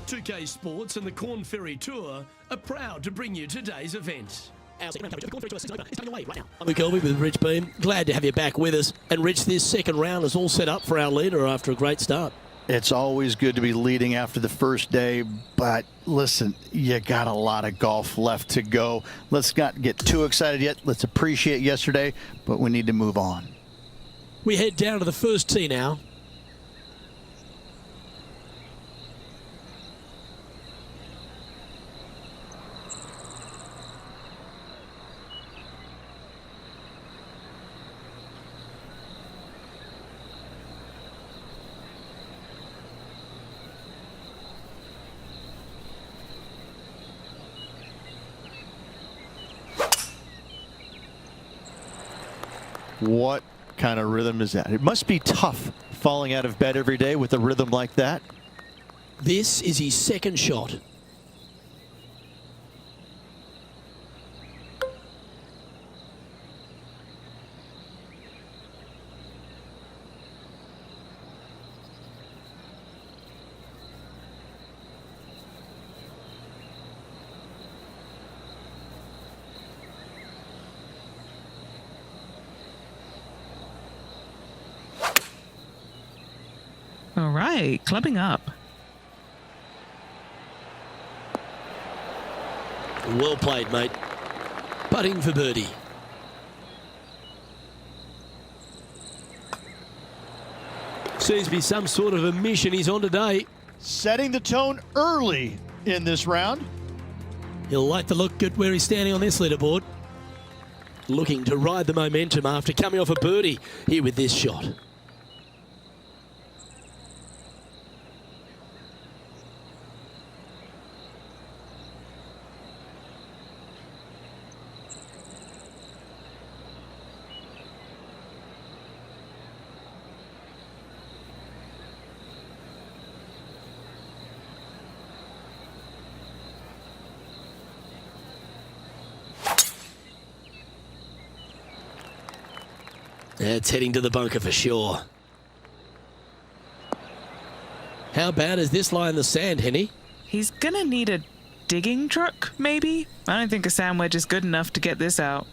2K Sports and the Korn Ferry Tour are proud to bring you today's event. Our second round coverage of the Korn Ferry Tour season opener is coming away right now. I'm Luke Elvey with Rich Beam. Glad to have you back with us. And Rich, this second round is all set up for our leader after a great start. It's always good to be leading after the first day, but listen, you got a lot of golf left to go. Let's not get too excited yet. Let's appreciate yesterday, but we need to move on. We head down to the first tee now. What kind of rhythm is that? It must be tough falling out of bed every day with a rhythm like that. This is his second shot. All right, clubbing up. Well played, mate. Putting for birdie. Seems to be some sort of a mission he's on today. Setting the tone early in this round. He'll like to look at where he's standing on this leaderboard. Looking to ride the momentum after coming off a birdie here with this shot. It's heading to the bunker for sure. How bad is this lie in the sand, Henny? He's gonna need a digging truck, maybe? I don't think a sand wedge is good enough to get this out.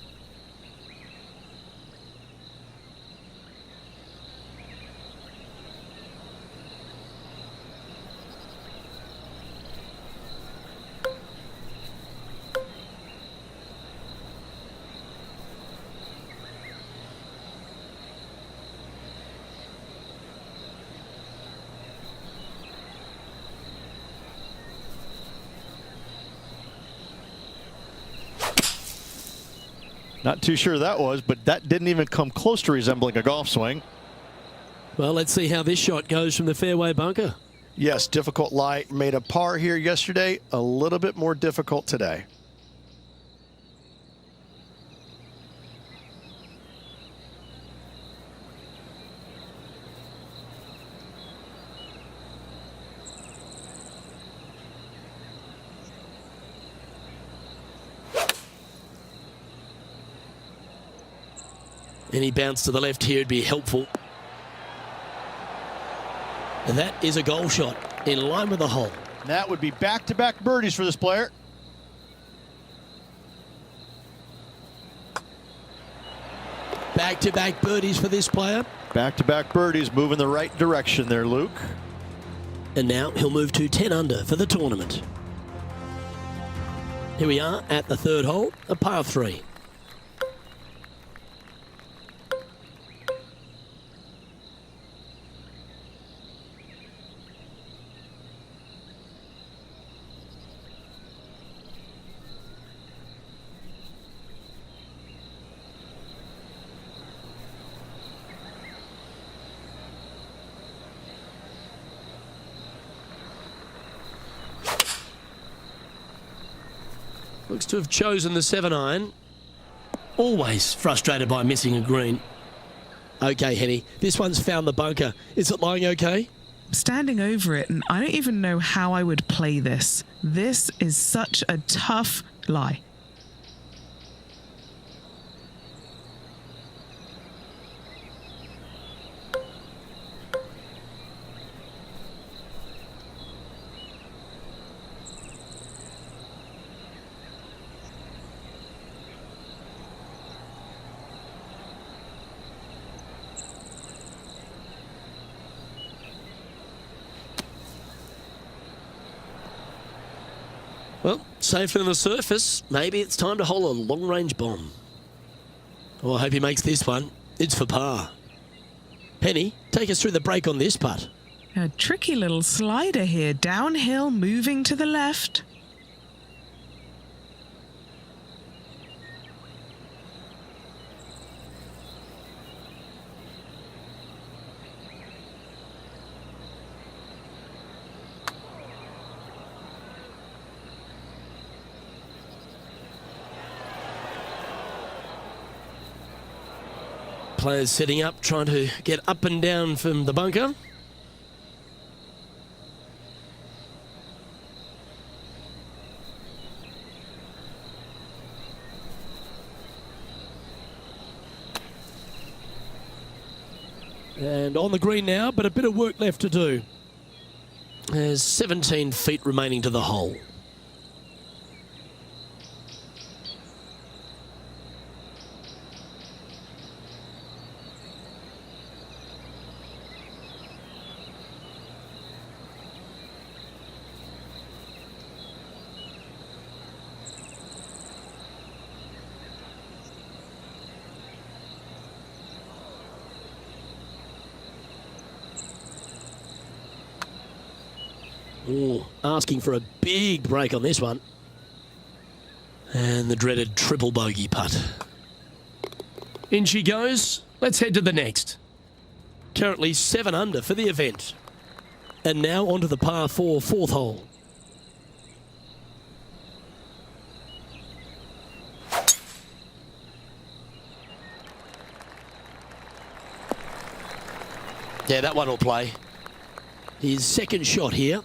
Not too sure that was, but that didn't even come close to resembling a golf swing. Well, let's see how this shot goes from the fairway bunker. Yes, difficult lie. Made a par here yesterday. A little bit more difficult today. Any bounce to the left here would be helpful. And that is a goal shot in line with the hole. That would be back-to-back birdies for this player. Back-to-back birdies for this player. Back-to-back birdies, moving the right direction there, Luke. And now he'll move to 10 under for the tournament. Here we are at the third hole, a par 3. Looks to have chosen the 7-iron. Always frustrated by missing a green. Okay, Henny, this one's found the bunker. Is it lying okay? I'm standing over it, and I don't even know how I would play this. This is such a tough lie. Safely on the surface. Maybe it's time to hole a long-range bomb. Oh, I hope he makes this one. It's for par. Penny, take us through the break on this putt. A tricky little slider here, downhill, moving to the left. Players setting up, trying to get up and down from the bunker. And on the green now, but a bit of work left to do. There's 17 feet remaining to the hole. Ooh, asking for a big break on this one. And the dreaded triple bogey putt. In she goes. Let's head to the next. Currently 7 under for the event. And now onto the par 4 fourth hole. Yeah, that one will play. His second shot here.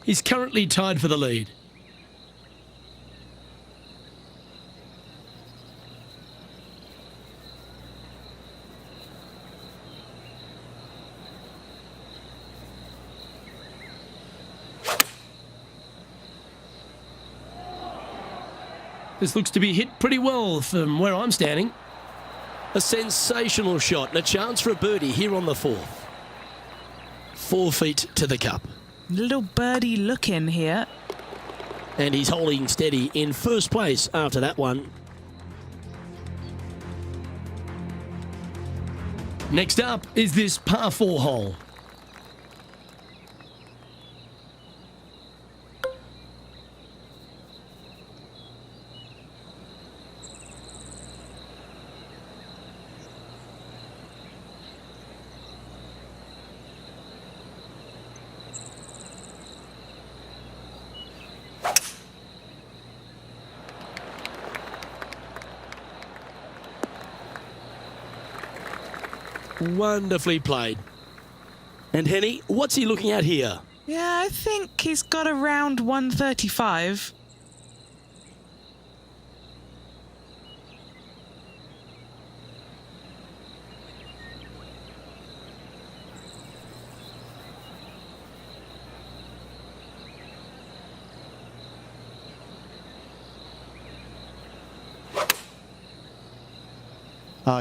He's currently tied for the lead. This looks to be hit pretty well from where I'm standing. A sensational shot and a chance for a birdie here on the 4th. 4 feet to the cup. Little birdie look in here. And he's holding steady in first place after that one. Next up is this par 4 hole. Wonderfully played. And Henny, what's he looking at here? Yeah, I think he's got around 135.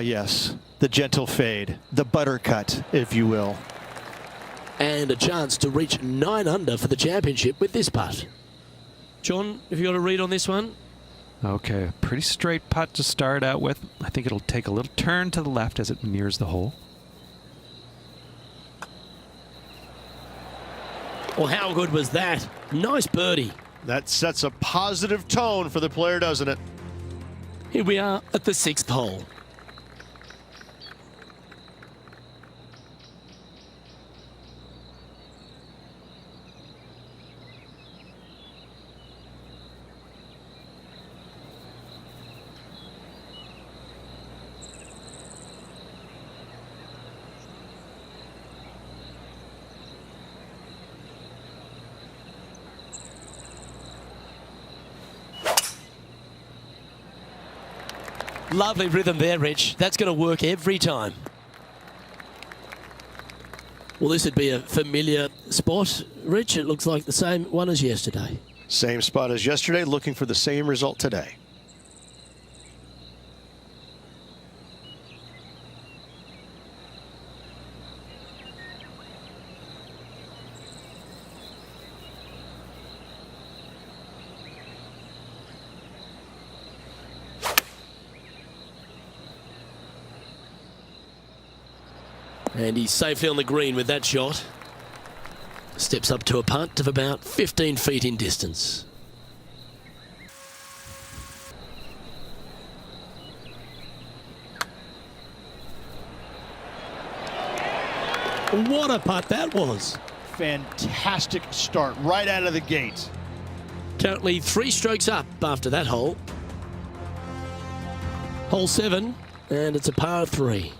Yes, the gentle fade, the buttercut, if you will. And a chance to reach 9 under for the championship with this putt. John, have you got a read on this one? Okay, pretty straight putt to start out with. I think it'll take a little turn to the left as it nears the hole. Well, how good was that? Nice birdie. That sets a positive tone for the player, doesn't it? Here we are at the 6th hole. Lovely rhythm there, Rich. That's going to work every time. Well, this would be a familiar spot, Rich. It looks like the same one as yesterday. Same spot as yesterday, looking for the same result today. And he's safely on the green with that shot. Steps up to a putt of about 15 feet in distance. What a putt that was. Fantastic start right out of the gate. Currently 3 strokes up after that hole. Hole 7, and it's a par 3.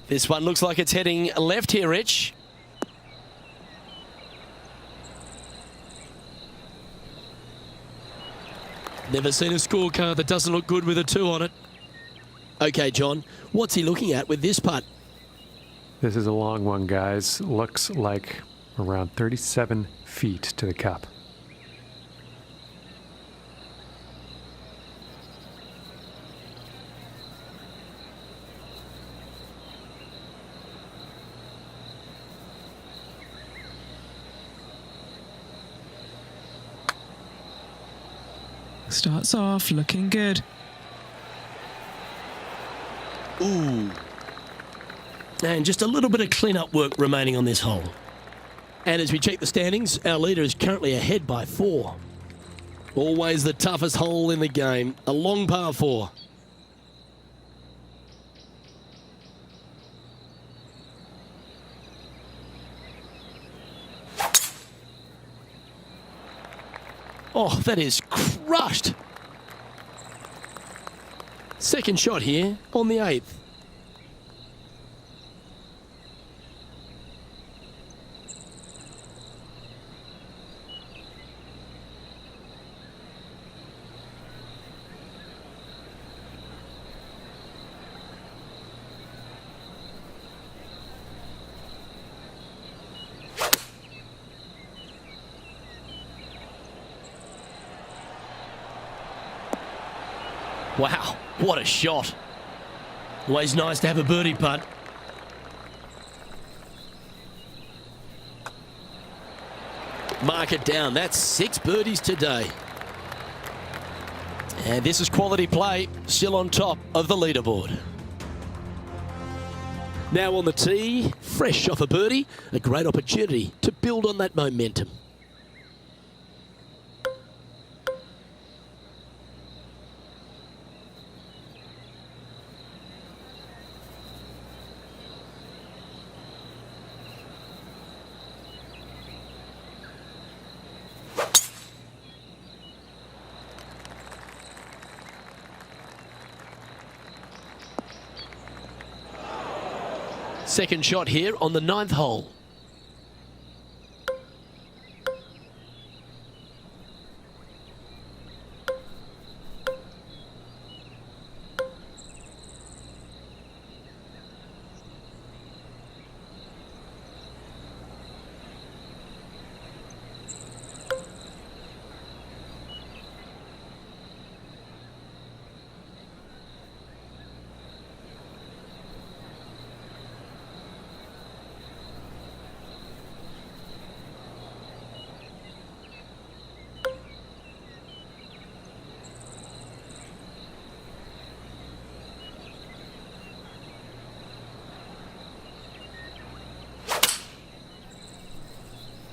This one looks like it's heading left here, Rich. Never seen a scorecard that doesn't look good with a 2 on it. Okay, John, what's he looking at with this putt? This is a long one, guys. Looks like around 37 feet to the cup. Starts off looking good. Ooh. And just a little bit of clean-up work remaining on this hole. And as we check the standings, our leader is currently ahead by 4. Always the toughest hole in the game. A long par 4. Oh, that is crushed. Second shot here on the 8th. Wow, what a shot. Always nice to have a birdie putt. Mark it down. That's 6 birdies today. And this is quality play, still on top of the leaderboard. Now on the tee, fresh off a birdie, a great opportunity to build on that momentum. Second shot here on the 9th hole.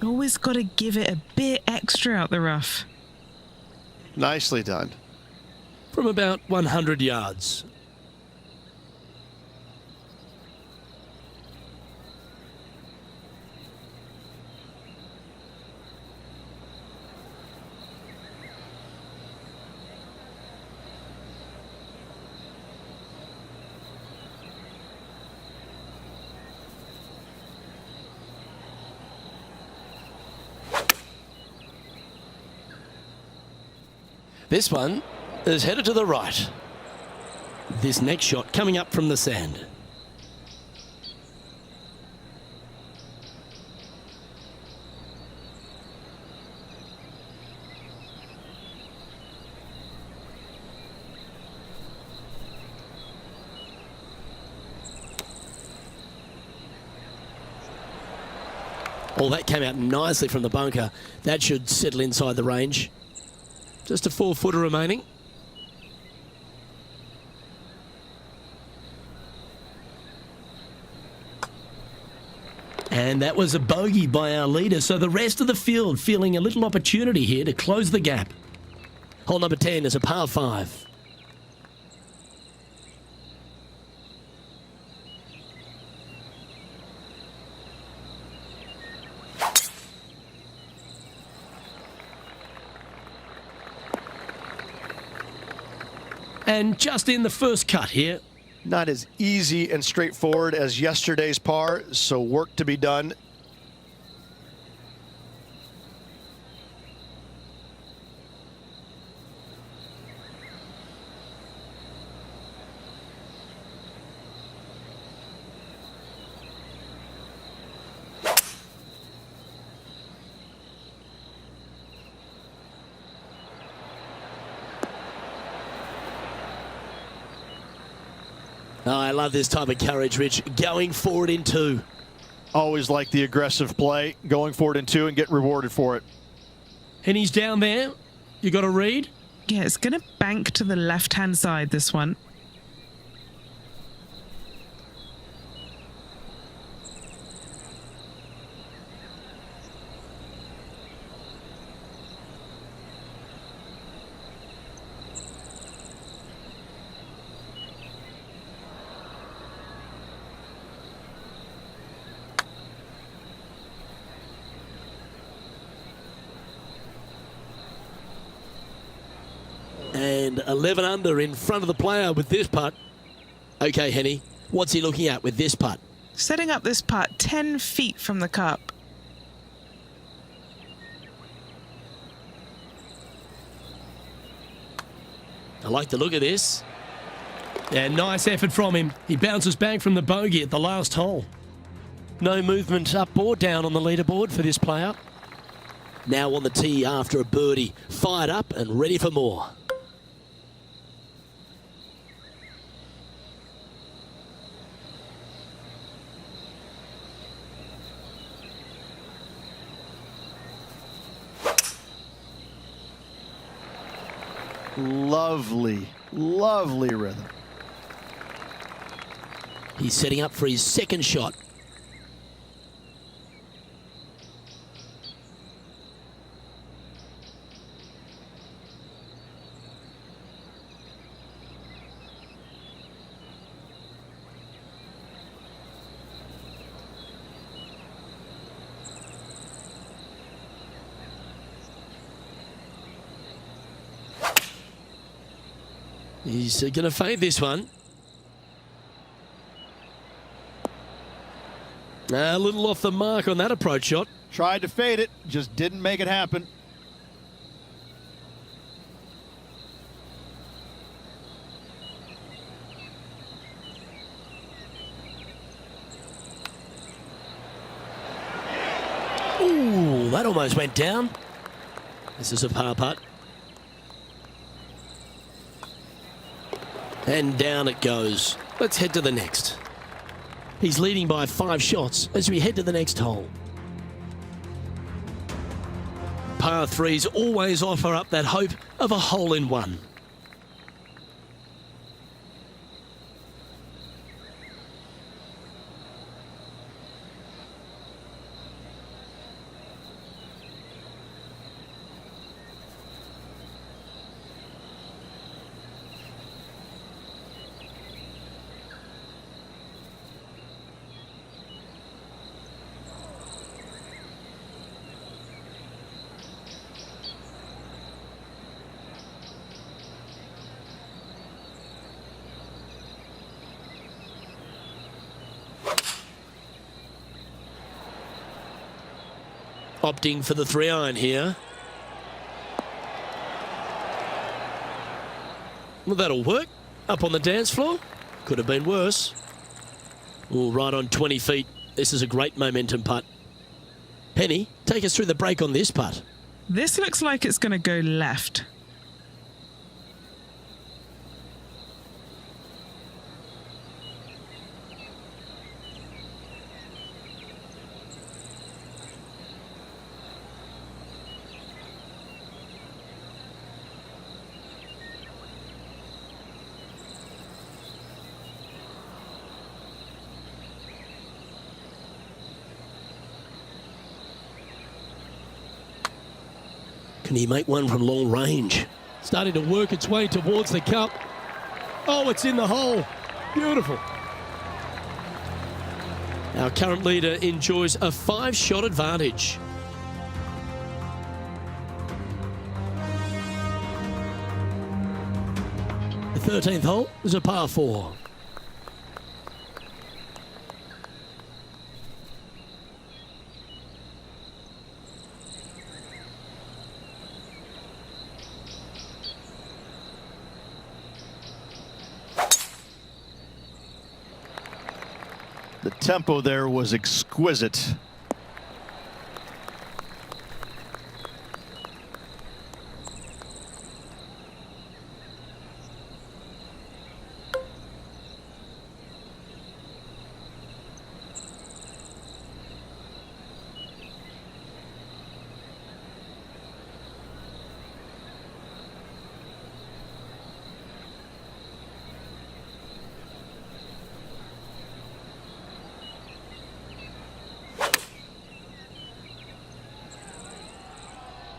Always got to give it a bit extra out the rough. Nicely done. From about 100 yards. This one is headed to the right. This next shot coming up from the sand. Oh, that came out nicely from the bunker. That should settle inside the range. Just a 4-footer remaining. And that was a bogey by our leader, so the rest of the field feeling a little opportunity here to close the gap. Hole number 10 is a par 5. And just in the first cut here. Not as easy and straightforward as yesterday's par, so work to be done. Oh, I love this type of courage, Rich. Going forward in 2. Always like the aggressive play, going forward in 2 and get rewarded for it. And he's down there. You got a read? Yeah, it's going to bank to the left-hand side, this one. And 11 under in front of the player with this putt. Okay, Henny, what's he looking at with this putt? Setting up this putt 10 feet from the cup. I like the look of this. Yeah, nice effort from him. He bounces back from the bogey at the last hole. No movement up or down on the leaderboard for this player. Now on the tee after a birdie. Fired up and ready for more. Lovely, lovely rhythm. He's setting up for his second shot. He's going to fade this one. A little off the mark on that approach shot. Tried to fade it, just didn't make it happen. Ooh, that almost went down. This is a par putt. And down it goes. Let's head to the next. He's leading by 5 shots as we head to the next hole. Par 3s always offer up that hope of a hole in one. Opting for the 3-iron here. Well, that'll work. Up on the dance floor. Could have been worse. Oh, right on 20 feet. This is a great momentum putt. Penny, take us through the break on this putt. This looks like it's going to go left. Can he make one from long range? Starting to work its way towards the cup. Oh, it's in the hole. Beautiful. Our current leader enjoys a 5-shot advantage. The 13th hole is a par 4. The tempo there was exquisite.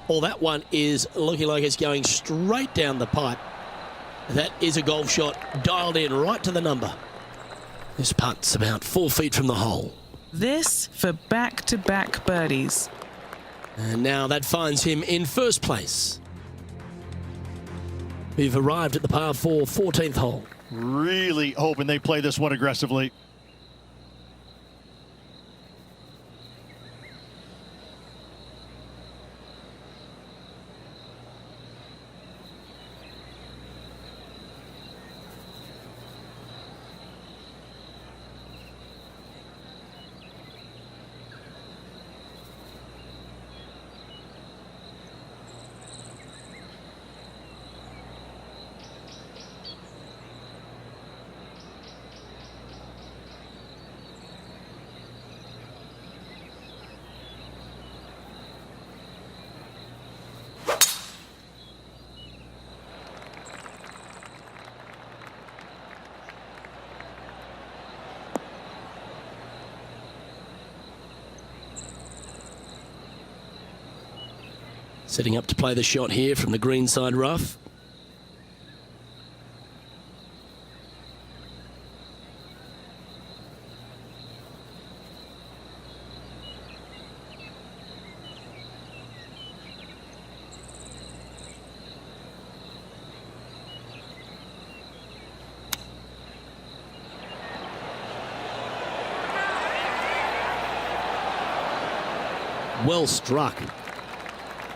Well, that one is looking like it's going straight down the pipe. That is a golf shot dialed in right to the number. This putt's about 4 feet from the hole. This for back-to-back birdies. And now that finds him in first place. We've arrived at the par 4 14th hole. Really hoping they play this one aggressively. Setting up to play the shot here from the greenside rough. Well struck.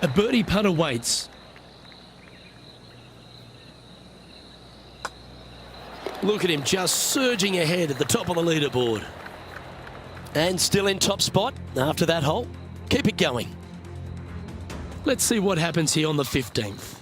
A birdie putt awaits. Look at him just surging ahead at the top of the leaderboard. And still in top spot after that hole. Keep it going. Let's see what happens here on the 15th.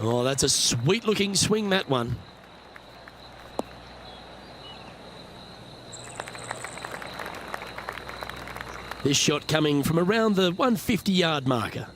Oh, that's a sweet-looking swing, that one. This shot coming from around the 150-yard marker.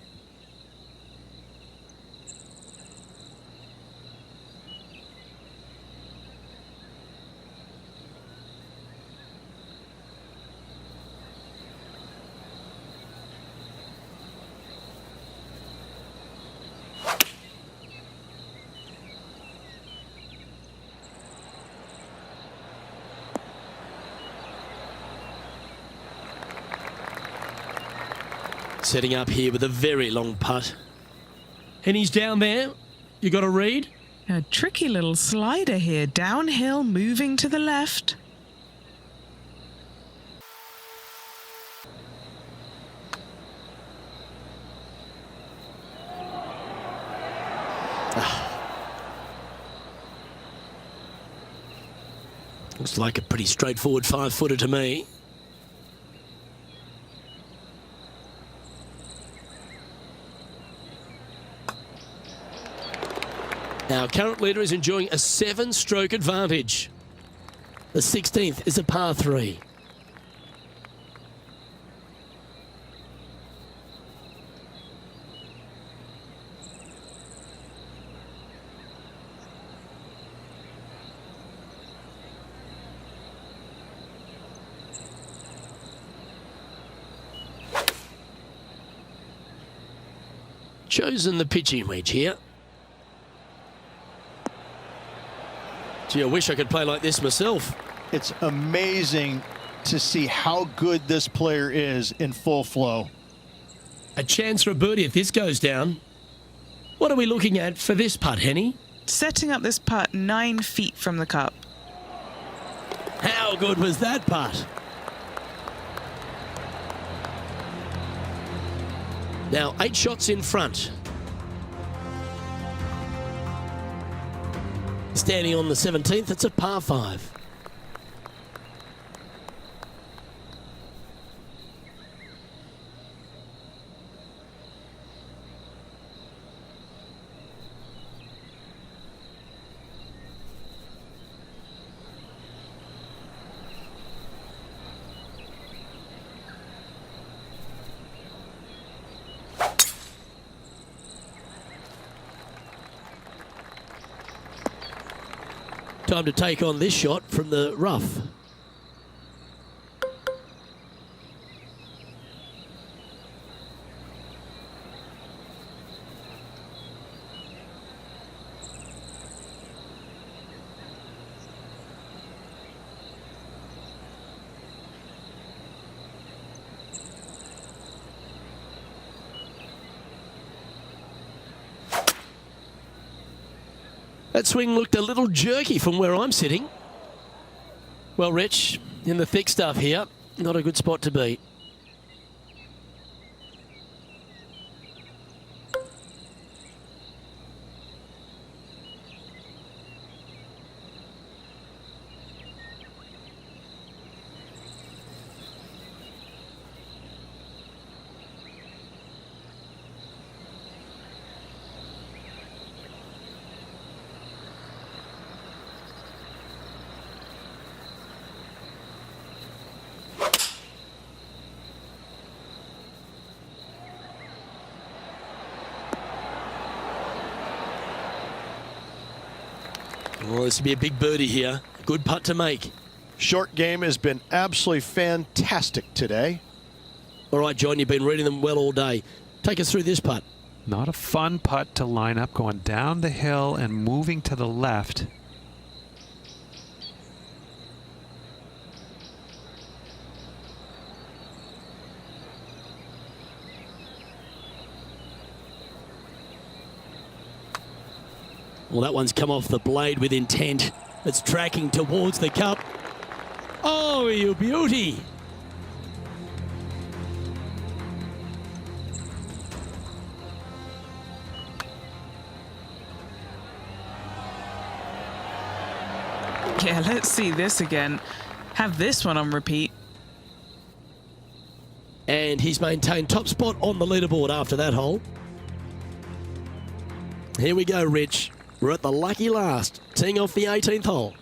Setting up here with a very long putt. And he's down there. You got a read? A tricky little slider here, downhill, moving to the left. Looks like a pretty straightforward 5-footer to me. Our current leader is enjoying a 7-stroke advantage. The 16th is a par 3. Chosen the pitching wedge here. Gee, I wish I could play like this myself. It's amazing to see how good this player is in full flow. A chance for a birdie if this goes down. What are we looking at for this putt, Henny? Setting up this putt 9 feet from the cup. How good was that putt? Now 8 shots in front. Standing on the 17th, it's a par 5. Time to take on this shot from the rough. That swing looked a little jerky from where I'm sitting. Well, Rich, in the thick stuff here, not a good spot to be. Well, this will be a big birdie here. Good putt to make. Short game has been absolutely fantastic today. All right, John, you've been reading them well all day. Take us through this putt. Not a fun putt to line up, going down the hill and moving to the left. Well, that one's come off the blade with intent. It's tracking towards the cup. Oh, you beauty. Yeah, let's see this again. Have this one on repeat. And he's maintained top spot on the leaderboard after that hole. Here we go, Rich. We're at the lucky last, teeing off the 18th hole.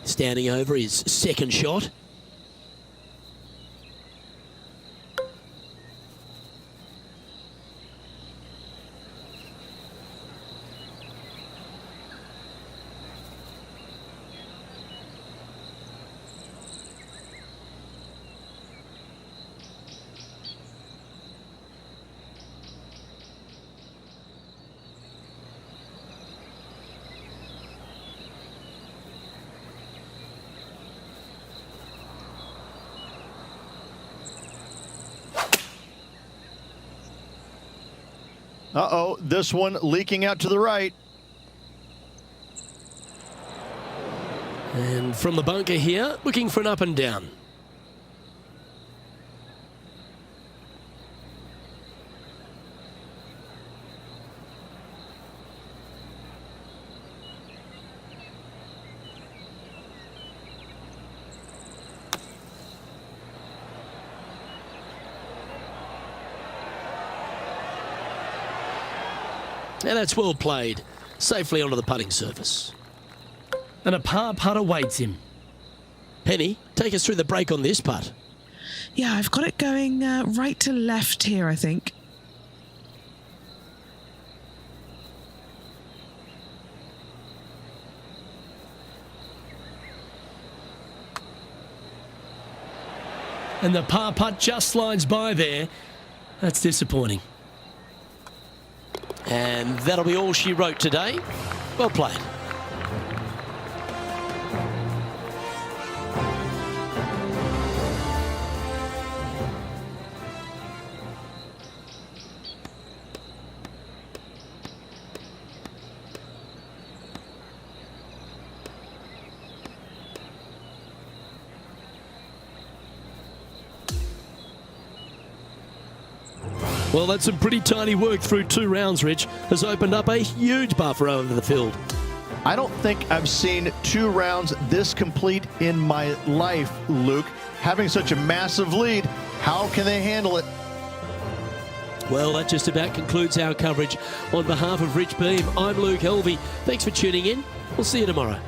Standing over his second shot. Uh-oh, this one leaking out to the right. And from the bunker here, looking for an up and down. And that's well played, safely onto the putting surface. And a par putt awaits him. Penny, take us through the break on this putt. Yeah, I've got it going right to left here, I think. And the par putt just slides by there. That's disappointing. And that'll be all she wrote today. Well played. Well, that's some pretty tiny work through 2 rounds, Rich. Has opened up a huge buffer over the field. I don't think I've seen 2 rounds this complete in my life, Luke. Having such a massive lead, how can they handle it? Well, that just about concludes our coverage. On behalf of Rich Beam, I'm Luke Helvey. Thanks for tuning in. We'll see you tomorrow.